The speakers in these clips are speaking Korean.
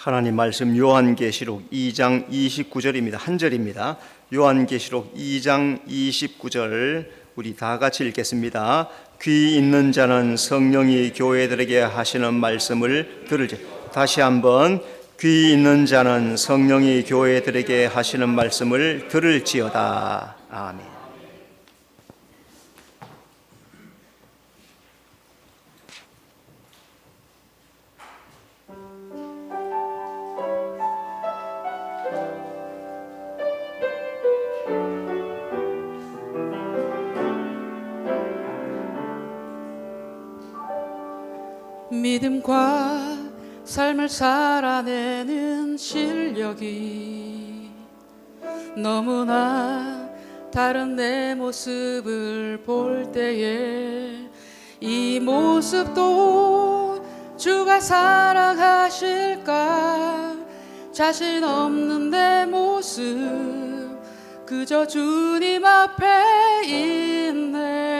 하나님 말씀 요한계시록 2장 29절입니다. 한 절입니다. 요한계시록 2장 29절 우리 다 같이 읽겠습니다. 귀 있는 자는 성령이 교회들에게 하시는 말씀을 들을지. 다시 한번 귀 있는 자는 성령이 교회들에게 하시는 말씀을 들을지어다. 아멘. 믿음과 삶을 살아내는 실력이 너무나 다른 내 모습을 볼 때에 이 모습도 주가 사랑하실까? 자신 없는 내 모습 그저 주님 앞에 있네.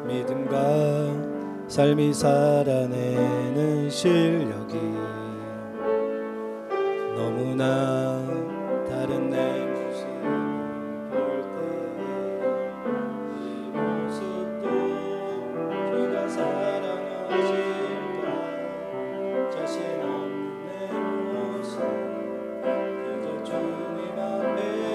믿음과 삶이 살아내는 실력이 너무나 다른 내 모습을 볼 때 이 모습도 주가 사랑하실까? 자신 없는 내 모습 그저 주님 앞에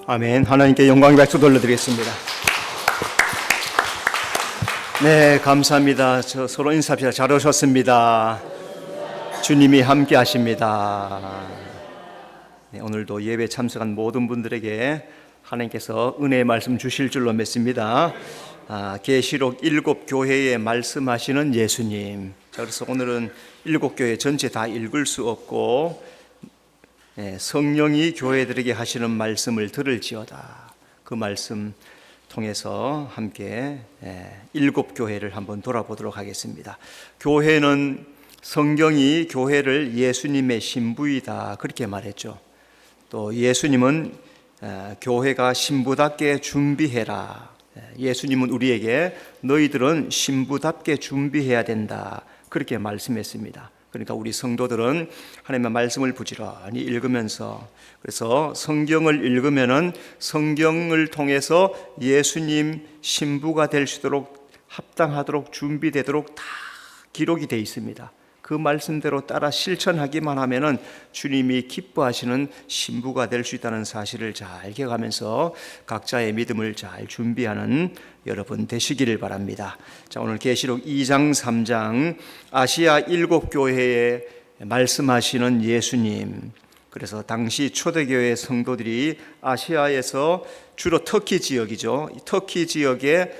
아멘. 하나님께 영광의 박수 돌려드리겠습니다. 네, 감사합니다. 서로 인사합시다. 잘 오셨습니다. 주님이 함께 하십니다. 네, 오늘도 예배 참석한 모든 분들에게 하나님께서 은혜의 말씀 주실 줄로 믿습니다. 계시록 7교회에 말씀하시는 예수님. 자, 그래서 오늘은 7교회 전체 다 읽을 수 없고 성령이 교회들에게 하시는 말씀을 들을지어다. 그 말씀 통해서 함께 7교회를 한번 돌아보도록 하겠습니다. 교회는 성경이 교회를 예수님의 신부이다 그렇게 말했죠. 또 예수님은 교회가 신부답게 준비해라. 예수님은 우리에게 너희들은 신부답게 준비해야 된다 그렇게 말씀했습니다. 그러니까 우리 성도들은 하나님의 말씀을 부지런히 읽으면서, 그래서 성경을 읽으면은 성경을 통해서 예수님 신부가 될 수 있도록 합당하도록 준비되도록 다 기록이 되어 있습니다. 그 말씀대로 따라 실천하기만 하면은 주님이 기뻐하시는 신부가 될 수 있다는 사실을 잘 기억하면서 각자의 믿음을 잘 준비하는 여러분 되시기를 바랍니다. 자, 오늘 계시록 2장 3장 아시아 7교회에 말씀하시는 예수님. 그래서 당시 초대교회 성도들이 아시아에서 주로 터키 지역이죠. 터키 지역의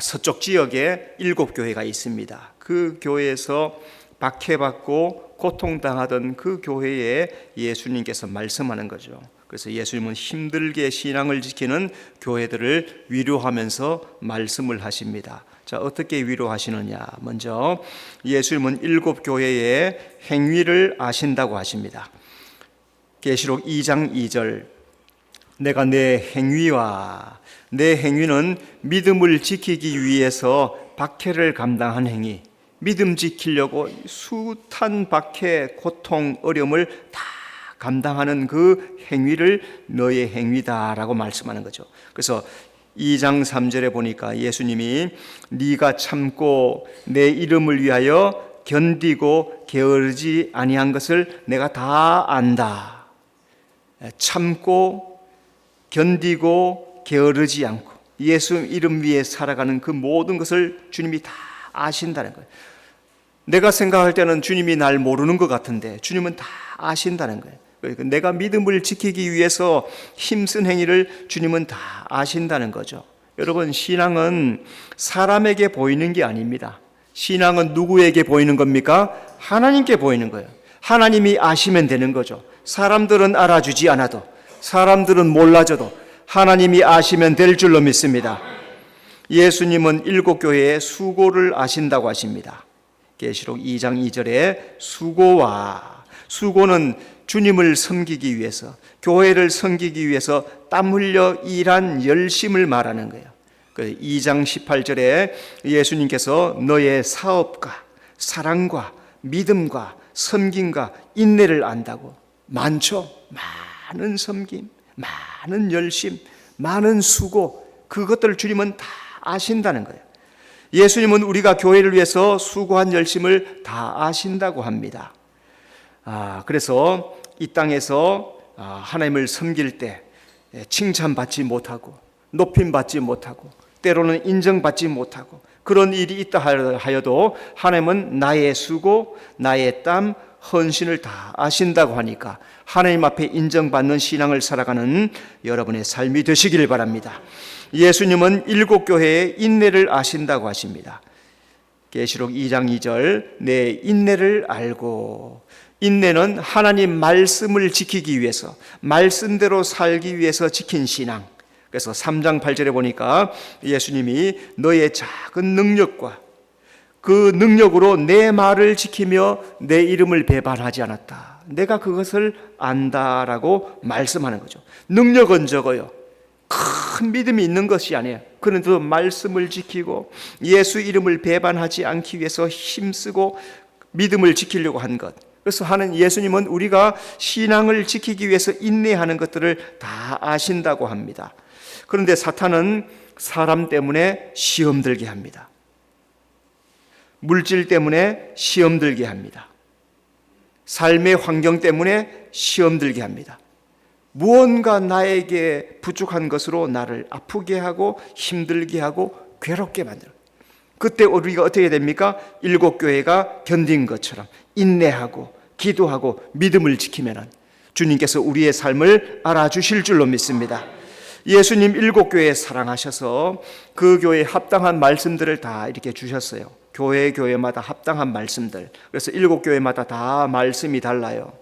서쪽 지역에 7교회가 있습니다. 그 교회에서 박해받고 고통당하던 그 교회에 예수님께서 말씀하는 거죠. 그래서 예수님은 힘들게 신앙을 지키는 교회들을 위로하면서 말씀을 하십니다. 자, 어떻게 위로하시느냐? 먼저 예수님은 7교회의 행위를 아신다고 하십니다. 계시록 2장 2절 내가 내 행위와 내 행위는 믿음을 지키기 위해서 박해를 감당한 행위, 믿음 지키려고 숱한 박해, 고통, 어려움을 다 감당하는 그 행위를 너의 행위다라고 말씀하는 거죠. 그래서 2장 3절에 보니까 예수님이 네가 참고 내 이름을 위하여 견디고 게으르지 아니한 것을 내가 다 안다. 참고 견디고 게으르지 않고 예수 이름 위에 살아가는 그 모든 것을 주님이 다 아신다는 거예요. 내가 생각할 때는 주님이 날 모르는 것 같은데 주님은 다 아신다는 거예요. 내가 믿음을 지키기 위해서 힘쓴 행위를 주님은 다 아신다는 거죠. 여러분, 신앙은 사람에게 보이는 게 아닙니다. 신앙은 누구에게 보이는 겁니까? 하나님께 보이는 거예요. 하나님이 아시면 되는 거죠. 사람들은 알아주지 않아도, 사람들은 몰라줘도 하나님이 아시면 될 줄로 믿습니다. 예수님은 7교회의 수고를 아신다고 하십니다. 계시록 2장 2절에 수고는 주님을 섬기기 위해서, 교회를 섬기기 위해서 땀 흘려 일한 열심을 말하는 거예요. 2장 18절에 예수님께서 너의 사업과 사랑과 믿음과 섬김과 인내를 안다고. 많죠? 많은 섬김, 많은 열심, 많은 수고, 그것들을 주님은 다 아신다는 거예요. 예수님은 우리가 교회를 위해서 수고한 열심을 다 아신다고 합니다. 그래서 이 땅에서 하나님을 섬길 때 칭찬받지 못하고 높임받지 못하고 때로는 인정받지 못하고 그런 일이 있다 하여도 하나님은 나의 수고, 나의 땀, 헌신을 다 아신다고 하니까 하나님 앞에 인정받는 신앙을 살아가는 여러분의 삶이 되시길 바랍니다. 예수님은 7교회의 인내를 아신다고 하십니다. 계시록 2장 2절 내 인내를 알고, 인내는 하나님 말씀을 지키기 위해서, 말씀대로 살기 위해서 지킨 신앙. 그래서 3장 8절에 보니까 예수님이 너의 작은 능력과 그 능력으로 내 말을 지키며 내 이름을 배반하지 않았다. 내가 그것을 안다라고 말씀하는 거죠. 능력은 적어요. 큰 믿음이 있는 것이 아니에요. 그런데도 말씀을 지키고 예수 이름을 배반하지 않기 위해서 힘쓰고 믿음을 지키려고 한 것. 그래서 예수님은 우리가 신앙을 지키기 위해서 인내하는 것들을 다 아신다고 합니다. 그런데 사탄은 사람 때문에 시험 들게 합니다. 물질 때문에 시험 들게 합니다. 삶의 환경 때문에 시험 들게 합니다. 무언가 나에게 부족한 것으로 나를 아프게 하고 힘들게 하고 괴롭게 만들어요. 그때 우리가 어떻게 됩니까? 7교회가 견딘 것처럼 인내하고 기도하고 믿음을 지키면 주님께서 우리의 삶을 알아주실 줄로 믿습니다. 예수님 7교회 사랑하셔서 그 교회에 합당한 말씀들을 다 이렇게 주셨어요. 교회마다 합당한 말씀들. 그래서 7교회마다 다 말씀이 달라요.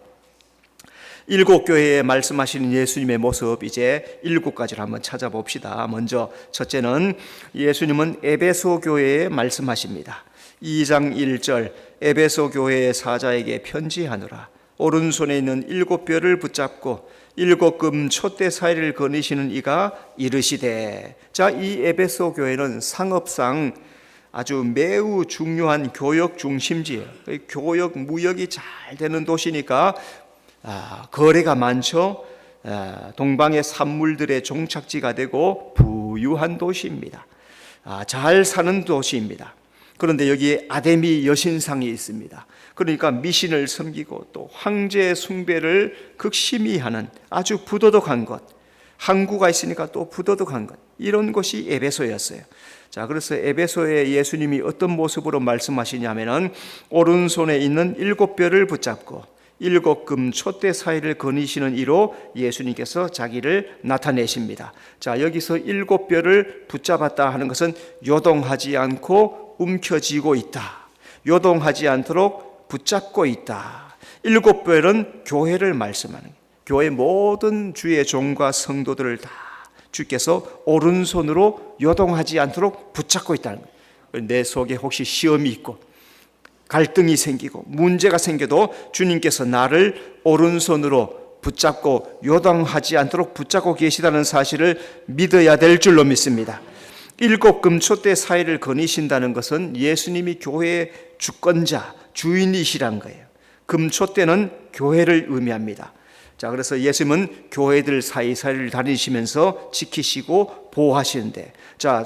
7교회에 말씀하시는 예수님의 모습, 이제 7가지를 한번 찾아봅시다. 먼저 첫째는 예수님은 에베소 교회에 말씀하십니다. 2장 1절, 에베소 교회의 사자에게 편지하노라. 오른손에 있는 7뼈를 붙잡고 7금 촛대 사이를 거니시는 이가 이르시되. 자, 이 에베소 교회는 상업상 아주 매우 중요한 교역 중심지예요. 교역, 무역이 잘 되는 도시니까 거래가 많죠. 동방의 산물들의 종착지가 되고 부유한 도시입니다. 잘 사는 도시입니다. 그런데 여기에 아데미 여신상이 있습니다. 그러니까 미신을 섬기고 또 황제 숭배를 극심히 하는 아주 부도덕한 것, 항구가 있으니까 또 부도덕한 것, 이런 곳이 에베소였어요. 자, 그래서 에베소에 예수님이 어떤 모습으로 말씀하시냐면은 오른손에 있는 7뼈를 붙잡고 7금 촛대 사이를 거니시는 이로 예수님께서 자기를 나타내십니다. 자, 여기서 7뼈를 붙잡았다 하는 것은 요동하지 않고 움켜쥐고 있다, 요동하지 않도록 붙잡고 있다. 7뼈는 교회를 말씀하는 거예요. 교회 모든 주의 종과 성도들을 다 주께서 오른손으로 요동하지 않도록 붙잡고 있다는 거예요. 내 속에 혹시 시험이 있고 갈등이 생기고 문제가 생겨도 주님께서 나를 오른손으로 붙잡고 요동하지 않도록 붙잡고 계시다는 사실을 믿어야 될 줄로 믿습니다. 7금 촛대 사이를 거니신다는 것은 예수님이 교회의 주권자, 주인이시란 거예요. 금촛대는 교회를 의미합니다. 자, 그래서 예수님은 교회들 사이사이를 다니시면서 지키시고 보호하시는데, 자,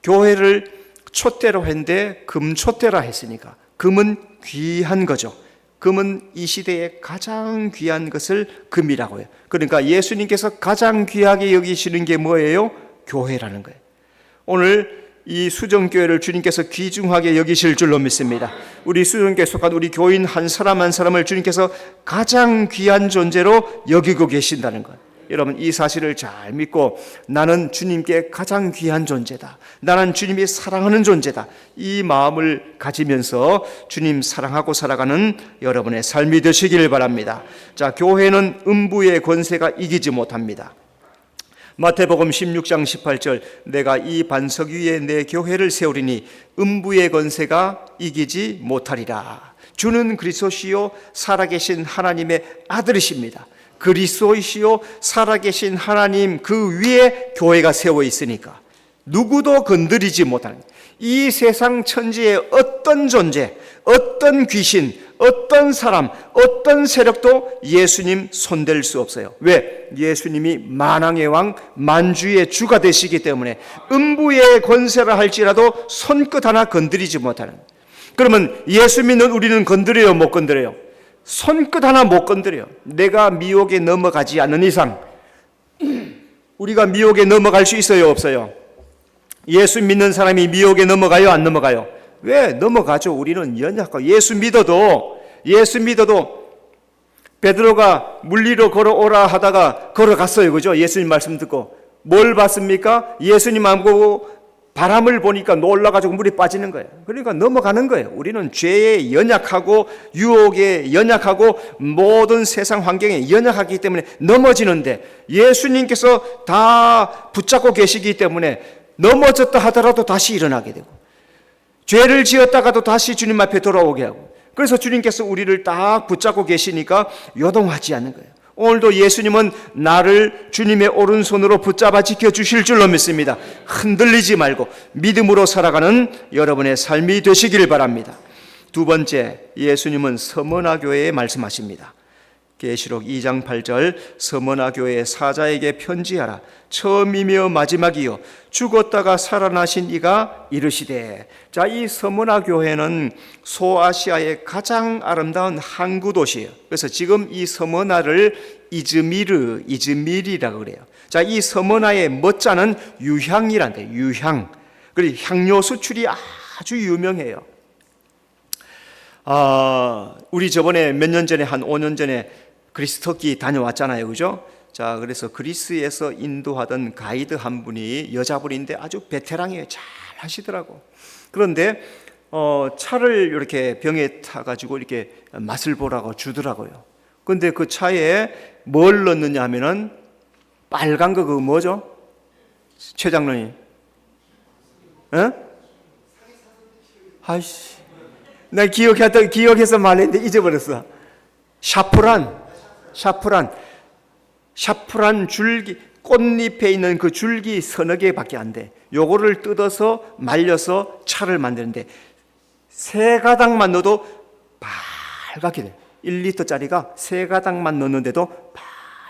교회를 촛대로 했는데 금촛대라 했으니까 금은 귀한 거죠. 금은 이 시대에 가장 귀한 것을 금이라고 해요. 그러니까 예수님께서 가장 귀하게 여기시는 게 뭐예요? 교회라는 거예요. 오늘 이 수정교회를 주님께서 귀중하게 여기실 줄로 믿습니다. 우리 수정교회에 속한 우리 교인 한 사람 한 사람을 주님께서 가장 귀한 존재로 여기고 계신다는 것. 여러분, 이 사실을 잘 믿고 나는 주님께 가장 귀한 존재다, 나는 주님이 사랑하는 존재다, 이 마음을 가지면서 주님 사랑하고 살아가는 여러분의 삶이 되시길 바랍니다. 자, 교회는 음부의 권세가 이기지 못합니다. 마태복음 16장 18절, 내가 이 반석 위에 내 교회를 세우리니 음부의 권세가 이기지 못하리라. 주는 그리스도시요 살아계신 하나님의 아들이십니다. 그리스도이시요 살아계신 하나님 그 위에 교회가 세워 있으니까 누구도 건드리지 못하는, 이 세상 천지의 어떤 존재, 어떤 귀신, 어떤 사람, 어떤 세력도 예수님 손댈 수 없어요. 왜? 예수님이 만왕의 왕, 만주의 주가 되시기 때문에 음부의 권세라 할지라도 손끝 하나 건드리지 못하는. 그러면 예수 믿는 우리는 건드려요, 못 건드려요? 손끝 하나 못 건드려요. 내가 미혹에 넘어가지 않는 이상 우리가 미혹에 넘어갈 수 있어요, 없어요? 예수 믿는 사람이 미혹에 넘어가요, 안 넘어가요? 왜? 넘어가죠. 우리는 연약하고. 예수 믿어도 베드로가 물리로 걸어오라 하다가 걸어갔어요, 그죠? 예수님 말씀 듣고 뭘 봤습니까? 예수님 안 보고 바람을 보니까 놀라가지고 물이 빠지는 거예요. 그러니까 넘어가는 거예요. 우리는 죄에 연약하고 유혹에 연약하고 모든 세상 환경에 연약하기 때문에 넘어지는데, 예수님께서 다 붙잡고 계시기 때문에 넘어졌다 하더라도 다시 일어나게 되고, 죄를 지었다가도 다시 주님 앞에 돌아오게 하고, 그래서 주님께서 우리를 딱 붙잡고 계시니까 요동하지 않는 거예요. 오늘도 예수님은 나를 주님의 오른손으로 붙잡아 지켜주실 줄로 믿습니다. 흔들리지 말고 믿음으로 살아가는 여러분의 삶이 되시길 바랍니다. 두 번째, 예수님은 서머나 교회에 말씀하십니다. 계시록 2장 8절, 서머나 교회의 사자에게 편지하라. 처음이며 마지막이요 죽었다가 살아나신 이가 이르시되. 자, 이 서머나 교회는 소아시아의 가장 아름다운 항구 도시예요. 그래서 지금 이 서머나를 이즈미르이즈밀이라고 그래요. 자, 이 서머나의 멋자는 유향이란데, 유향. 그리고 향료 수출이 아주 유명해요. 우리 저번에 몇 년 전에, 한 5년 전에 그리스 터키 다녀왔잖아요, 그죠? 자, 그래서 그리스에서 인도하던 가이드 한 분이 여자분인데 아주 베테랑이에요. 잘 하시더라고. 그런데 차를 이렇게 병에 타가지고 이렇게 맛을 보라고 주더라고요. 근데 그 차에 뭘 넣느냐 하면은 빨간 거 그거 뭐죠? 최 장로님. 어? 아이씨. 나 기억해서 말했는데 잊어버렸어. 샤프란 줄기, 꽃잎에 있는 그 줄기 서너 개밖에 안 돼. 요거를 뜯어서 말려서 차를 만드는데 세 가닥만 넣어도 빨갛게 돼. 1리터짜리가 세 가닥만 넣는데도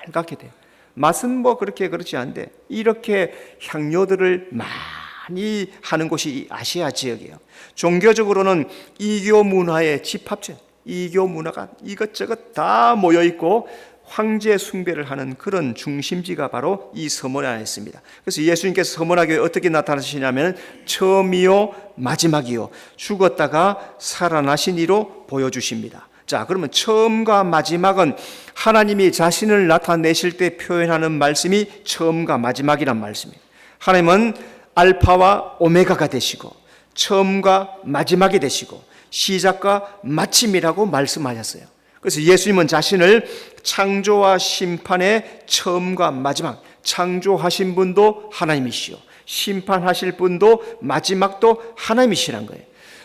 빨갛게 돼. 맛은 뭐 그렇지 않은데 이렇게 향료들을 많이 하는 곳이 이 아시아 지역이에요. 종교적으로는 이교 문화의 집합체, 이교 문화가 이것저것 다 모여 있고 황제 숭배를 하는 그런 중심지가 바로 이 서머나에 있습니다. 그래서 예수님께서 서머나교에 어떻게 나타나시냐면 처음이요 마지막이요 죽었다가 살아나신 이로 보여주십니다. 자, 그러면 처음과 마지막은 하나님이 자신을 나타내실 때 표현하는 말씀이 처음과 마지막이란 말씀이에요. 하나님은 알파와 오메가가 되시고 처음과 마지막이 되시고 시작과 마침이라고 말씀하셨어요. 그래서 예수님은 자신을 창조와 심판의 처음과 마지막, 창조하신 분도 하나님이시요 심판하실 분도 마지막도 하나님이시란 거예요.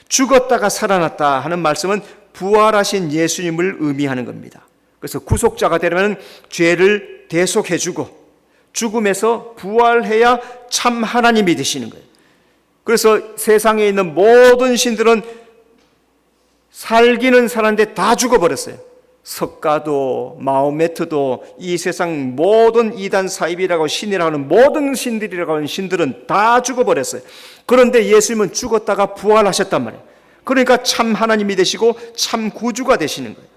죽었다가 살아났다 하는 말씀은 부활하신 예수님을 의미하는 겁니다. 그래서 구속자가 되려면 죄를 대속해주고 죽음에서 부활해야 참 하나님이 되시는 거예요. 그래서 세상에 있는 모든 신들은 살기는 살았는데 다 죽어버렸어요. 석가도 마호메트도 이 세상 모든 이단 사입이라고 신이라고 하는 모든 신들이라고 하는 신들은 다 죽어버렸어요. 그런데 예수님은 죽었다가 부활하셨단 말이에요. 그러니까 참 하나님이 되시고 참 구주가 되시는 거예요.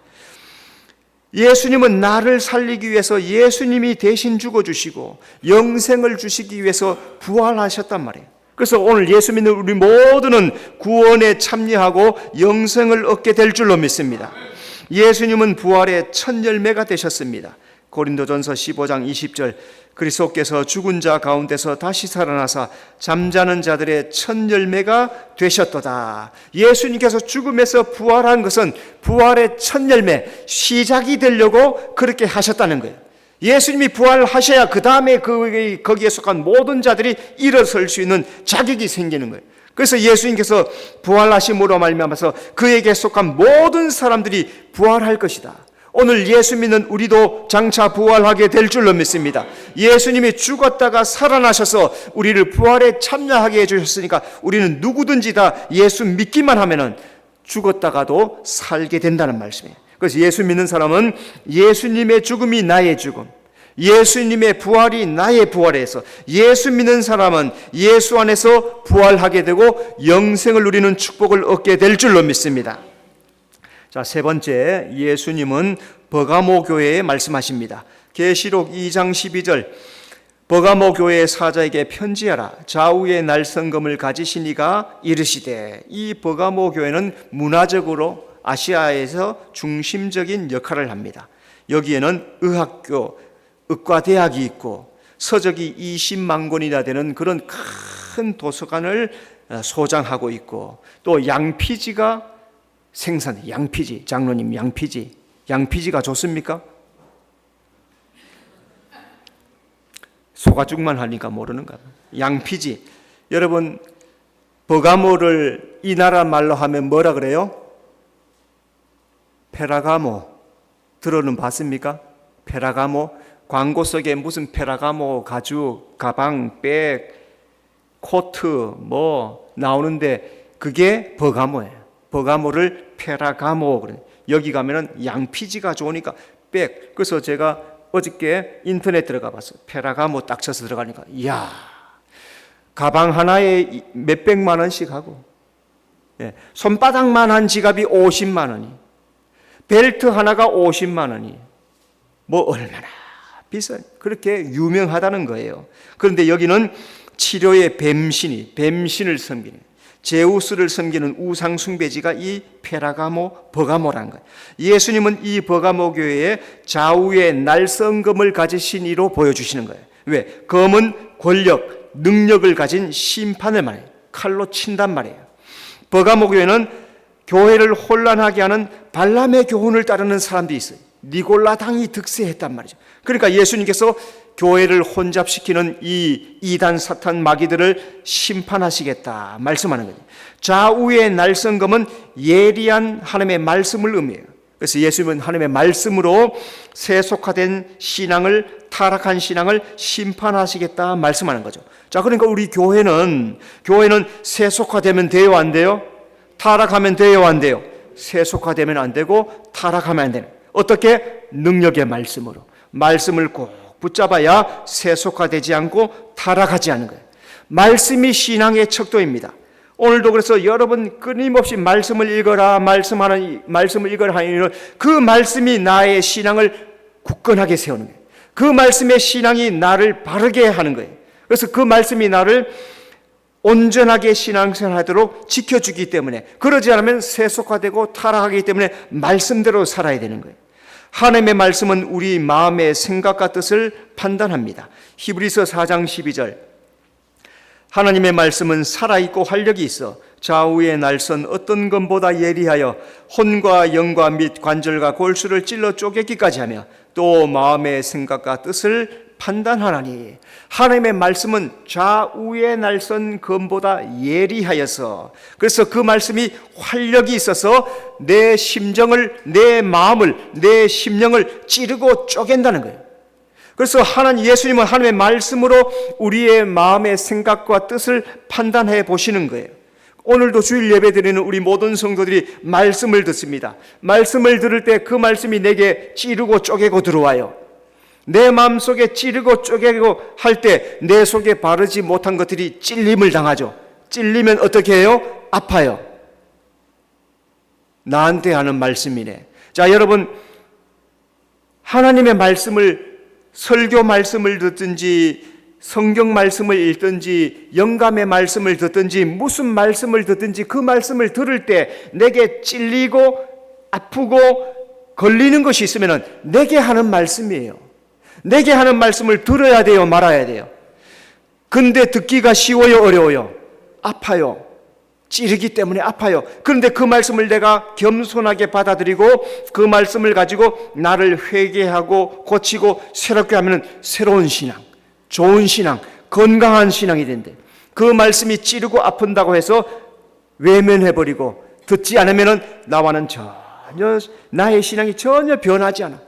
예수님은 나를 살리기 위해서 예수님이 대신 죽어주시고 영생을 주시기 위해서 부활하셨단 말이에요. 그래서 오늘 예수 믿는 우리 모두는 구원에 참여하고 영생을 얻게 될 줄로 믿습니다. 예수님은 부활의 첫 열매가 되셨습니다. 고린도전서 15장 20절 그리스도께서 죽은 자 가운데서 다시 살아나사 잠자는 자들의 첫 열매가 되셨도다. 예수님께서 죽음에서 부활한 것은 부활의 첫 열매, 시작이 되려고 그렇게 하셨다는 거예요. 예수님이 부활하셔야 그 다음에 거기에 속한 모든 자들이 일어설 수 있는 자격이 생기는 거예요. 그래서 예수님께서 부활하심으로 말미암아서 그에게 속한 모든 사람들이 부활할 것이다. 오늘 예수 믿는 우리도 장차 부활하게 될 줄로 믿습니다. 예수님이 죽었다가 살아나셔서 우리를 부활에 참여하게 해주셨으니까 우리는 누구든지 다 예수 믿기만 하면은 죽었다가도 살게 된다는 말씀이에요. 그래서 예수 믿는 사람은 예수님의 죽음이 나의 죽음, 예수님의 부활이 나의 부활에서 예수 믿는 사람은 예수 안에서 부활하게 되고 영생을 누리는 축복을 얻게 될 줄로 믿습니다. 자, 세 번째, 예수님은 버가모 교회에 말씀하십니다. 계시록 2장 12절 버가모 교회의 사자에게 편지하라. 좌우에 날성검을 가지신 이가 이르시되. 이 버가모 교회는 문화적으로 아시아에서 중심적인 역할을 합니다. 여기에는 의학교, 의과대학이 있고 서적이 20만 권이나 되는 그런 큰 도서관을 소장하고 있고 또 양피지가 생산해. 양피지, 장로님 양피지가 좋습니까? 소가죽만 하니까 모르는가. 양피지. 여러분 버가모를 이 나라 말로 하면 뭐라 그래요? 페라가모. 들어는 봤습니까? 페라가모. 광고 속에 무슨 페라가모 가죽, 가방, 백, 코트 뭐 나오는데 그게 버가모예요. 버가모를 페라가모 그래. 여기 가면은 양피지가 좋으니까 백. 그래서 제가 어저께 인터넷 들어가 봤어요. 페라가모 딱 쳐서 들어가니까 이야, 가방 하나에 몇백만 원씩 하고, 손바닥만한 지갑이 50만 원이, 벨트 하나가 50만 원이, 뭐 얼마나 비싼, 그렇게 유명하다는 거예요. 그런데 여기는 치료의 뱀신을 섬기는, 제우스를 섬기는 우상 숭배지가 이 페라가모 버가모라는 거예요. 예수님은 이 버가모 교회에 좌우의 날성검을 가지신 이로 보여주시는 거예요. 왜? 검은 권력, 능력을 가진 심판을 말해요. 칼로 친단 말이에요. 버가모 교회는 교회를 혼란하게 하는 발람의 교훈을 따르는 사람들이 있어요. 니골라 당이 득세했단 말이죠. 그러니까 예수님께서 교회를 혼잡시키는 이 이단 사탄 마귀들을 심판하시겠다 말씀하는 거예요. 좌우의 날성검은 예리한 하나님의 말씀을 의미해요. 그래서 예수님은 하나님의 말씀으로 세속화된 신앙을, 타락한 신앙을 심판하시겠다 말씀하는 거죠. 자, 그러니까 우리 교회는 세속화되면 돼요, 안 돼요? 타락하면 돼요, 안 돼요? 세속화되면 안 되고 타락하면 안 되는. 어떻게? 능력의 말씀으로. 말씀을 꼭 붙잡아야 세속화되지 않고 타락하지 않는 거예요. 말씀이 신앙의 척도입니다. 오늘도 그래서 여러분 끊임없이 말씀을 읽어라, 말씀을 읽어라 하는 그 말씀이 나의 신앙을 굳건하게 세우는 거예요. 그 말씀의 신앙이 나를 바르게 하는 거예요. 그래서 그 말씀이 나를 온전하게 신앙생활하도록 지켜주기 때문에, 그러지 않으면 세속화되고 타락하기 때문에 말씀대로 살아야 되는 거예요. 하나님의 말씀은 우리 마음의 생각과 뜻을 판단합니다. 히브리서 4장 12절, 하나님의 말씀은 살아있고 활력이 있어 좌우의 날선 어떤 것보다 예리하여 혼과 영과 및 관절과 골수를 찔러 쪼개기까지 하며 또 마음의 생각과 뜻을 판단하나니. 하나님의 말씀은 좌우의 날선 검보다 예리하여서, 그래서 그 말씀이 활력이 있어서 내 심정을, 내 마음을, 내 심령을 찌르고 쪼갠다는 거예요. 그래서 예수님은 하나님의 말씀으로 우리의 마음의 생각과 뜻을 판단해 보시는 거예요. 오늘도 주일 예배 드리는 우리 모든 성도들이 말씀을 듣습니다. 말씀을 들을 때 그 말씀이 내게 찌르고 쪼개고 들어와요. 내 마음속에 찌르고 쪼개고 할 때 내 속에 바르지 못한 것들이 찔림을 당하죠. 찔리면 어떻게 해요? 아파요. 나한테 하는 말씀이네. 자, 여러분, 하나님의 말씀을, 설교 말씀을 듣든지 성경 말씀을 읽든지 영감의 말씀을 듣든지 무슨 말씀을 듣든지 그 말씀을 들을 때 내게 찔리고 아프고 걸리는 것이 있으면 내게 하는 말씀이에요. 내게 하는 말씀을 들어야 돼요, 말아야 돼요? 근데 듣기가 쉬워요, 어려워요? 아파요. 찌르기 때문에 아파요. 그런데 그 말씀을 내가 겸손하게 받아들이고 그 말씀을 가지고 나를 회개하고 고치고 새롭게 하면 새로운 신앙, 좋은 신앙, 건강한 신앙이 된대. 그 말씀이 찌르고 아픈다고 해서 외면해버리고 듣지 않으면 나와는 전혀, 나의 신앙이 전혀 변하지 않아.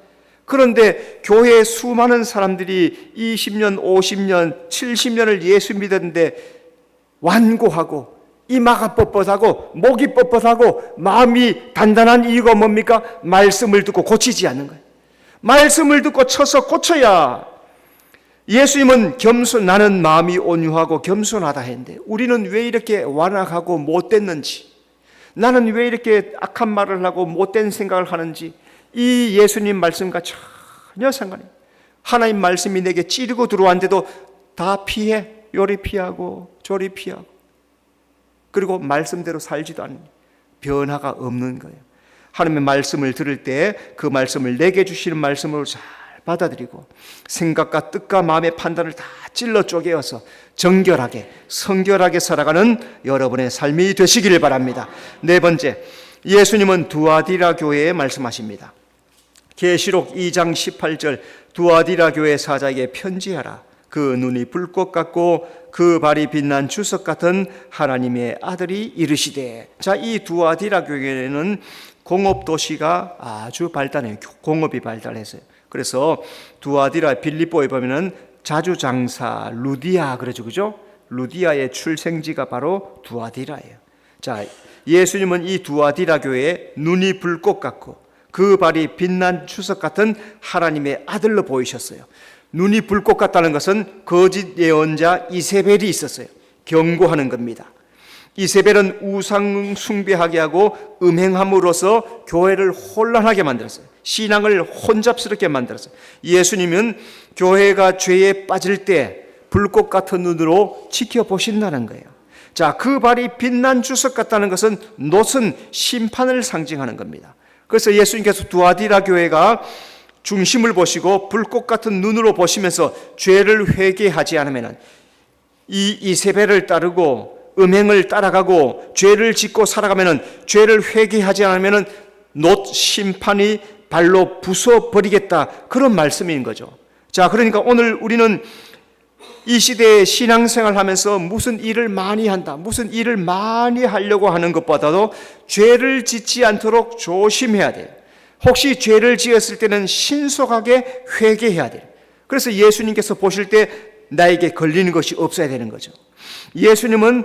그런데 교회에 수많은 사람들이 20년, 50년, 70년을 예수 믿었는데 완고하고 이마가 뻣뻣하고 목이 뻣뻣하고 마음이 단단한 이유가 뭡니까? 말씀을 듣고 고치지 않는 거예요. 말씀을 듣고 쳐서 고쳐야. 예수님은 나는 마음이 온유하고 겸손하다 했는데 우리는 왜 이렇게 완악하고 못됐는지, 나는 왜 이렇게 악한 말을 하고 못된 생각을 하는지 이 예수님 말씀과 전혀 상관이 없어요. 하나님 말씀이 내게 찌르고 들어왔는데도 다 피해. 요리 피하고 저리 피하고, 그리고 말씀대로 살지도 않는, 변화가 없는 거예요. 하나님의 말씀을 들을 때 그 말씀을 내게 주시는 말씀으로 잘 받아들이고 생각과 뜻과 마음의 판단을 다 찔러 쪼개어서 정결하게, 성결하게 살아가는 여러분의 삶이 되시기를 바랍니다. 네 번째, 예수님은 두아디라 교회에 말씀하십니다. 계시록 2장 18절, 두아디라 교회 사자에게 편지하라. 그 눈이 불꽃 같고 그 발이 빛난 주석 같은 하나님의 아들이 이르시되. 자, 이 두아디라 교회는 공업 도시가 아주 발달해요. 공업이 발달했어요. 그래서 두아디라, 빌립보에 보면은 자주장사 루디아 그러죠, 그죠? 루디아의 출생지가 바로 두아디라예요. 자, 예수님은 이 두아디라 교회에 눈이 불꽃 같고 그 발이 빛난 주석 같은 하나님의 아들로 보이셨어요. 눈이 불꽃 같다는 것은 거짓 예언자 이세벨이 있었어요. 경고하는 겁니다. 이세벨은 우상 숭배하게 하고 음행함으로써 교회를 혼란하게 만들었어요. 신앙을 혼잡스럽게 만들었어요. 예수님은 교회가 죄에 빠질 때 불꽃 같은 눈으로 지켜보신다는 거예요. 자, 그 발이 빛난 주석 같다는 것은 놋은 심판을 상징하는 겁니다. 그래서 예수님께서 두아디라 교회가 중심을 보시고 불꽃 같은 눈으로 보시면서 죄를 회개하지 않으면 이 이세벨을 따르고 음행을 따라가고 죄를 짓고 살아가면 죄를 회개하지 않으면 놋 심판이 발로 부숴버리겠다, 그런 말씀인 거죠. 자, 그러니까 오늘 우리는 이 시대에 신앙생활 하면서 무슨 일을 많이 한다, 무슨 일을 많이 하려고 하는 것보다도 죄를 짓지 않도록 조심해야 돼요. 혹시 죄를 지었을 때는 신속하게 회개해야 돼요. 그래서 예수님께서 보실 때 나에게 걸리는 것이 없어야 되는 거죠. 예수님은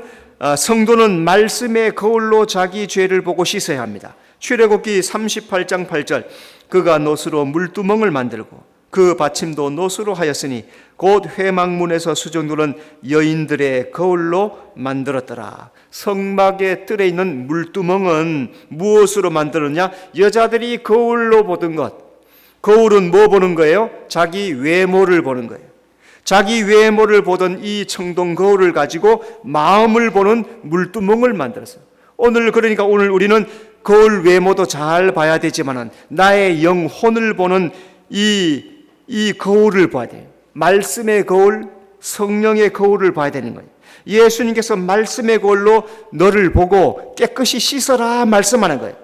성도는 말씀의 거울로 자기 죄를 보고 씻어야 합니다. 출애굽기 38장 8절, 그가 놋으로 물두멍을 만들고 그 받침도 놋으로 하였으니 곧 회막문에서 수정두른 여인들의 거울로 만들었더라. 성막의 뜰에 있는 물두멍은 무엇으로 만들었냐? 여자들이 거울로 보던 것. 거울은 뭐 보는 거예요? 자기 외모를 보는 거예요. 자기 외모를 보던 이 청동 거울을 가지고 마음을 보는 물두멍을 만들었어요. 그러니까 오늘 우리는 거울 외모도 잘 봐야 되지만 나의 영혼을 보는 이 거울을 봐야 돼요. 말씀의 거울, 성령의 거울을 봐야 되는 거예요. 예수님께서 말씀의 거울로 너를 보고 깨끗이 씻어라 말씀하는 거예요.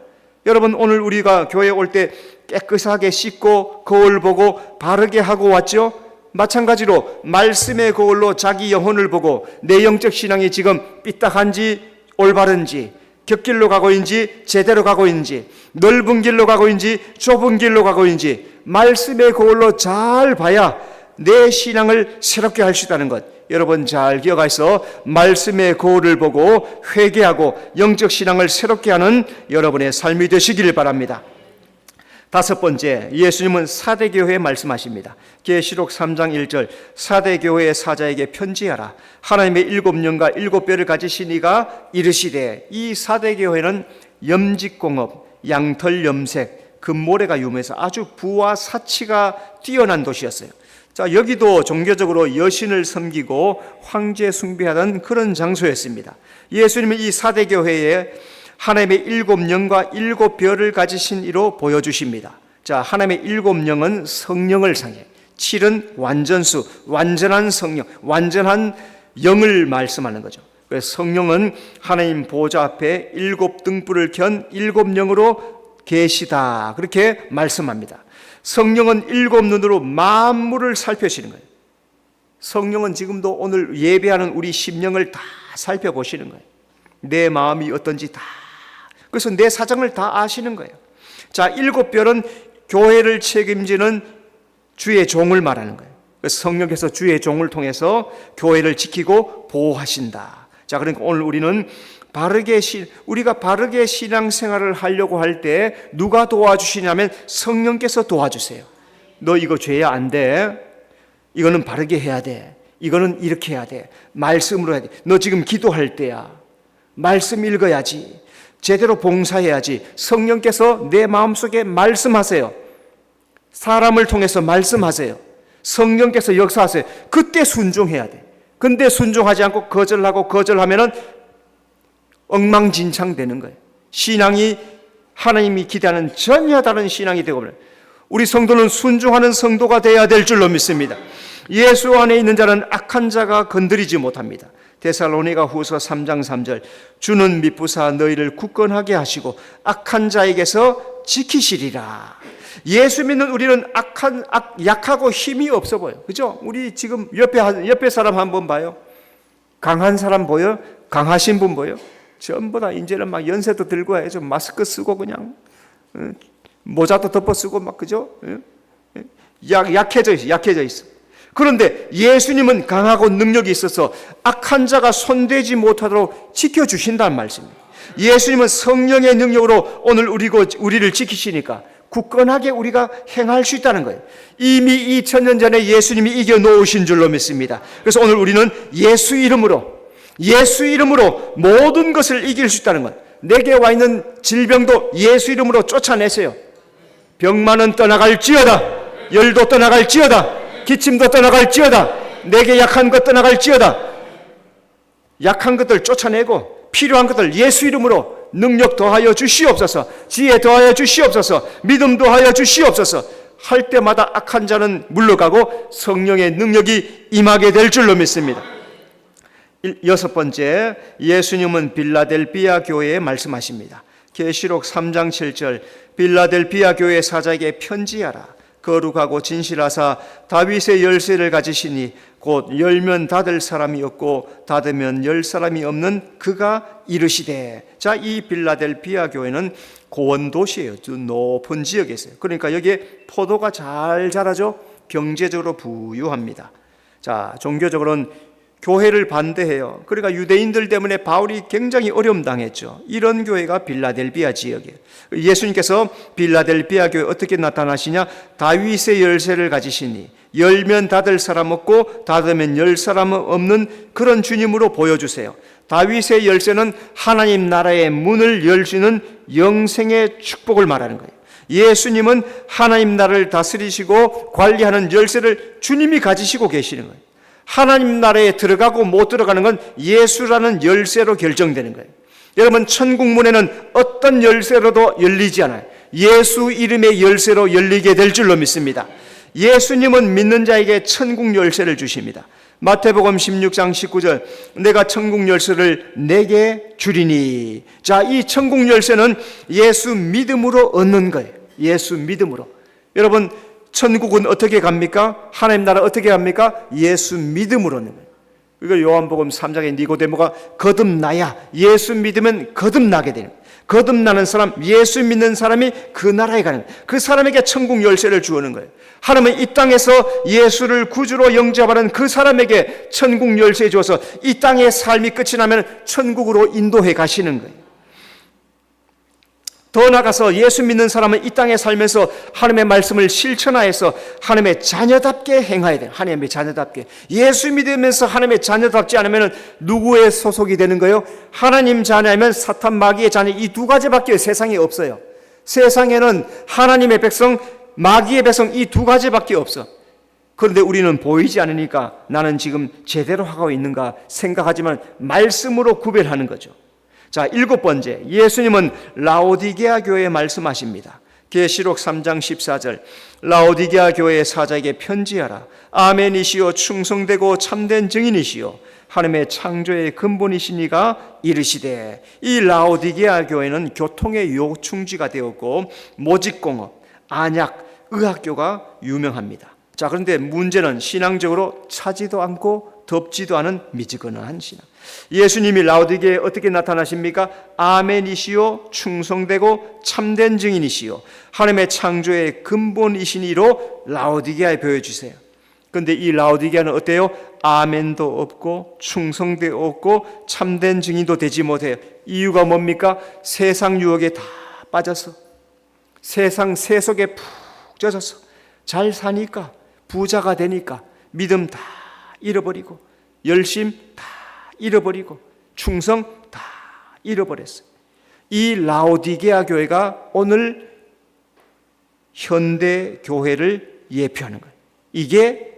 여러분, 오늘 우리가 교회에 올 때 깨끗하게 씻고 거울 보고 바르게 하고 왔죠? 마찬가지로 말씀의 거울로 자기 영혼을 보고 내 영적 신앙이 지금 삐딱한지 올바른지, 곁길로 가고 있는지 제대로 가고 있는지, 넓은 길로 가고 있는지 좁은 길로 가고 있는지 말씀의 거울로 잘 봐야 내 신앙을 새롭게 할 수 있다는 것, 여러분 잘 기억하셔서 말씀의 거울을 보고 회개하고 영적 신앙을 새롭게 하는 여러분의 삶이 되시길 바랍니다. 다섯 번째, 예수님은 사대교회에 말씀하십니다. 계시록 3장 1절, 사대교회의 사자에게 편지하라. 하나님의 7영과 7뼈를 가지신 이가 이르시되, 이 사대교회는 염직공업, 양털 염색, 금모래가 유명해서 아주 부와 사치가 뛰어난 도시였어요. 자, 여기도 종교적으로 여신을 섬기고 황제 숭배하던 그런 장소였습니다. 예수님은 이 사대교회에 하나님의 7영과 7뼈를 가지신 이로 보여주십니다. 자, 하나님의 7영은 성령을 상해, 7은 완전수, 완전한 성령, 완전한 영을 말씀하는 거죠. 그래서 성령은 하나님 보좌 앞에 7등불을 켠 7영으로 계시다, 그렇게 말씀합니다. 성령은 7눈으로 만물을 살펴시는 거예요. 성령은 지금도 오늘 예배하는 우리 심령을 다 살펴보시는 거예요. 내 마음이 어떤지 다, 그래서 내 사정을 다 아시는 거예요. 자, 7뼈는 교회를 책임지는 주의 종을 말하는 거예요. 그래서 성령께서 주의 종을 통해서 교회를 지키고 보호하신다. 자, 그러니까 오늘 우리는 우리가 바르게 신앙생활을 하려고 할 때 누가 도와주시냐면 성령께서 도와주세요. 너 이거 죄야 안 돼. 이거는 바르게 해야 돼. 이거는 이렇게 해야 돼. 말씀으로 해야 돼. 너 지금 기도할 때야. 말씀 읽어야지. 제대로 봉사해야지. 성령께서 내 마음속에 말씀하세요. 사람을 통해서 말씀하세요. 성령께서 역사하세요. 그때 순종해야 돼. 근데 순종하지 않고 거절하면은 엉망진창 되는 거예요. 신앙이 하나님이 기대하는 전혀 다른 신앙이 되고 버려요. 우리 성도는 순종하는 성도가 되어야 될 줄로 믿습니다. 예수 안에 있는 자는 악한 자가 건드리지 못합니다. 데살로니가 후서 3장 3절, 주는 미쁘사 너희를 굳건하게 하시고 악한 자에게서 지키시리라. 예수 믿는 우리는 약하고 힘이 없어 보여. 그죠? 우리 지금 옆에 사람 한번 봐요. 강한 사람 보여? 강하신 분 보여? 전부 다 이제는 막 연세도 들고 해야죠. 마스크 쓰고 그냥 모자도 덮어 쓰고 막, 그죠? 약해져 있어. 그런데 예수님은 강하고 능력이 있어서 악한 자가 손대지 못하도록 지켜주신다는 말씀입니다. 예수님은 성령의 능력으로 오늘 우리를 지키시니까 굳건하게 우리가 행할 수 있다는 거예요. 이미 2000년 전에 예수님이 이겨놓으신 줄로 믿습니다. 그래서 오늘 우리는 예수 이름으로 모든 것을 이길 수 있다는 것. 내게 와 있는 질병도 예수 이름으로 쫓아내세요. 병만은 떠나갈지어다. 열도 떠나갈지어다. 기침도 떠나갈지어다. 내게 약한 것 떠나갈지어다. 약한 것들 쫓아내고 필요한 것들 예수 이름으로 능력 더하여 주시옵소서, 지혜 더하여 주시옵소서, 믿음 더하여 주시옵소서 할 때마다 악한 자는 물러가고 성령의 능력이 임하게 될 줄로 믿습니다. 여섯 번째, 예수님은 빌라델비아 교회에 말씀하십니다. 계시록 3장 7절, 빌라델비아 교회 사자에게 편지하라. 거룩하고 진실하사 다윗의 열쇠를 가지시니 곧 열면 닫을 사람이 없고 닫으면 열 사람이 없는 그가 이르시되. 자, 이 빌라델비아 교회는 고원도시예요. 높은 지역에 있어요. 그러니까 여기에 포도가 잘 자라죠. 경제적으로 부유합니다. 자, 종교적으로는 교회를 반대해요. 그러니까 유대인들 때문에 바울이 굉장히 어려움 당했죠. 이런 교회가 빌라델비아 지역이에요. 예수님께서 빌라델비아 교회 어떻게 나타나시냐? 다윗의 열쇠를 가지시니 열면 닫을 사람 없고 닫으면 열 사람 없는 그런 주님으로 보여주세요. 다윗의 열쇠는 하나님 나라의 문을 열주는 영생의 축복을 말하는 거예요. 예수님은 하나님 나라를 다스리시고 관리하는 열쇠를 주님이 가지시고 계시는 거예요. 하나님 나라에 들어가고 못 들어가는 건 예수라는 열쇠로 결정되는 거예요. 여러분, 천국 문에는 어떤 열쇠로도 열리지 않아요. 예수 이름의 열쇠로 열리게 될 줄로 믿습니다. 예수님은 믿는 자에게 천국 열쇠를 주십니다. 마태복음 16장 19절, 내가 천국 열쇠를 내게 주리니. 자, 이 천국 열쇠는 예수 믿음으로 얻는 거예요. 예수 믿음으로. 여러분, 천국은 어떻게 갑니까? 하나님 나라 어떻게 갑니까? 예수 믿음으로는. 이걸 요한복음 3장에 니고데모가 거듭나야, 예수 믿으면 거듭나게 되는 거예요. 거듭나는 사람, 예수 믿는 사람이 그 나라에 가는 거예요. 그 사람에게 천국 열쇠를 주는 거예요. 하나님은 이 땅에서 예수를 구주로 영접하는 그 사람에게 천국 열쇠 주어서 이 땅의 삶이 끝이 나면 천국으로 인도해 가시는 거예요. 더 나아가서 예수 믿는 사람은 이 땅에 살면서 하나님의 말씀을 실천하여서 하나님의 자녀답게 행해야 돼요. 하나님의 자녀답게. 예수 믿으면서 하나님의 자녀답지 않으면 누구의 소속이 되는 거예요? 하나님 자녀면 사탄 마귀의 자녀, 이 두 가지밖에 세상에 없어요. 세상에는 하나님의 백성, 마귀의 백성, 이 두 가지밖에 없어. 그런데 우리는 보이지 않으니까 나는 지금 제대로 하고 있는가 생각하지만 말씀으로 구별하는 거죠. 자, 일곱 번째, 예수님은 라오디게아 교회에 말씀하십니다. 계시록 3장 14절, 라오디게아 교회의 사자에게 편지하라. 아멘이시오, 충성되고 참된 증인이시오, 하나님의 창조의 근본이시니가 이르시되. 이 라오디게아 교회는 교통의 요충지가 되었고 모직공업, 안약, 의학교가 유명합니다. 자, 그런데 문제는 신앙적으로 차지도 않고 덥지도 않은 미지근한 신앙. 예수님이 라오디게아에 어떻게 나타나십니까? 아멘이시오, 충성되고 참된 증인이시오, 하나님의 창조의 근본이시니로 라오디게아에 보여주세요. 그런데 이 라오디게아는 어때요? 아멘도 없고 충성도 없고 참된 증인도 되지 못해요. 이유가 뭡니까? 세상 유혹에 다 빠져서, 세상 세속에 푹 젖어서 잘 사니까, 부자가 되니까 믿음 다 잃어버리고 열심 다 잃어버리고 충성 다 잃어버렸어요. 이 라오디게아 교회가 오늘 현대 교회를 예표하는 거예요. 이게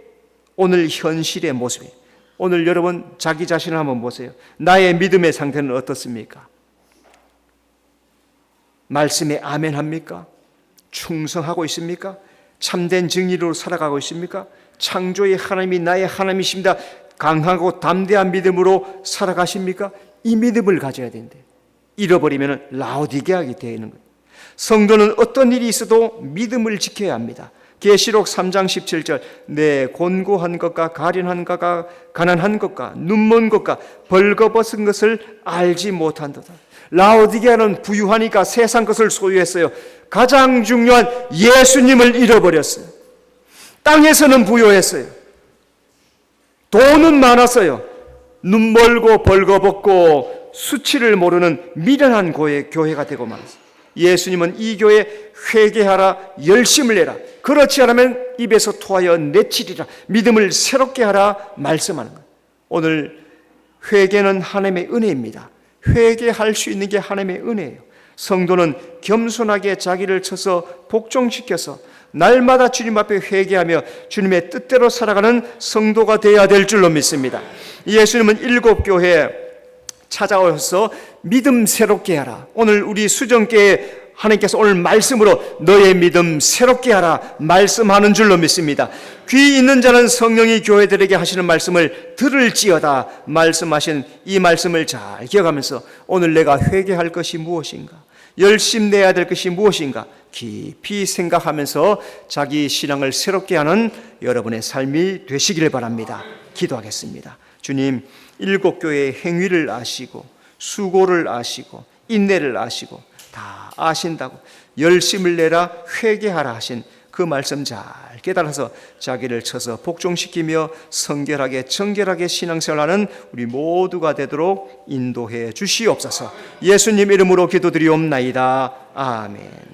오늘 현실의 모습이에요. 오늘 여러분 자기 자신을 한번 보세요. 나의 믿음의 상태는 어떻습니까? 말씀에 아멘 합니까? 충성하고 있습니까? 참된 증인으로 살아가고 있습니까? 창조의 하나님이 나의 하나님이십니다, 강하고 담대한 믿음으로 살아가십니까? 이 믿음을 가져야 되는데 잃어버리면 라오디게아가 되는 거예요. 성도는 어떤 일이 있어도 믿음을 지켜야 합니다. 계시록 3장 17절, 내 곤고한 것과 가련한 것과 가난한 것과 눈먼 것과 벌거벗은 것을 알지 못한도다. 라오디게아는 부유하니까 세상 것을 소유했어요. 가장 중요한 예수님을 잃어버렸어요. 땅에서는 부유했어요. 돈은 많았어요. 눈 멀고 벌거벗고 수치를 모르는 미련한 교회가 되고 말았어요. 예수님은 이 교회에 회개하라, 열심을 내라, 그렇지 않으면 입에서 토하여 내치리라, 믿음을 새롭게 하라 말씀하는 거예요. 오늘 회개는 하나님의 은혜입니다. 회개할 수 있는 게 하나님의 은혜예요. 성도는 겸손하게 자기를 쳐서 복종시켜서 날마다 주님 앞에 회개하며 주님의 뜻대로 살아가는 성도가 되어야 될 줄로 믿습니다. 예수님은 7 교회 찾아오셔서 믿음 새롭게 하라. 오늘 우리 수정교회 하나님께서 오늘 말씀으로 너의 믿음 새롭게 하라 말씀하는 줄로 믿습니다. 귀 있는 자는 성령이 교회들에게 하시는 말씀을 들을지어다 말씀하신 이 말씀을 잘 기억하면서 오늘 내가 회개할 것이 무엇인가, 열심내야 될 것이 무엇인가 깊이 생각하면서 자기 신앙을 새롭게 하는 여러분의 삶이 되시기를 바랍니다. 기도하겠습니다. 주님, 일곱 교회의 행위를 아시고 수고를 아시고 인내를 아시고 다 아신다고 열심을 내라 회개하라 하신 그 말씀 잘 깨달아서 자기를 쳐서 복종시키며 성결하게 정결하게 신앙생활하는 우리 모두가 되도록 인도해 주시옵소서. 예수님 이름으로 기도드리옵나이다. 아멘.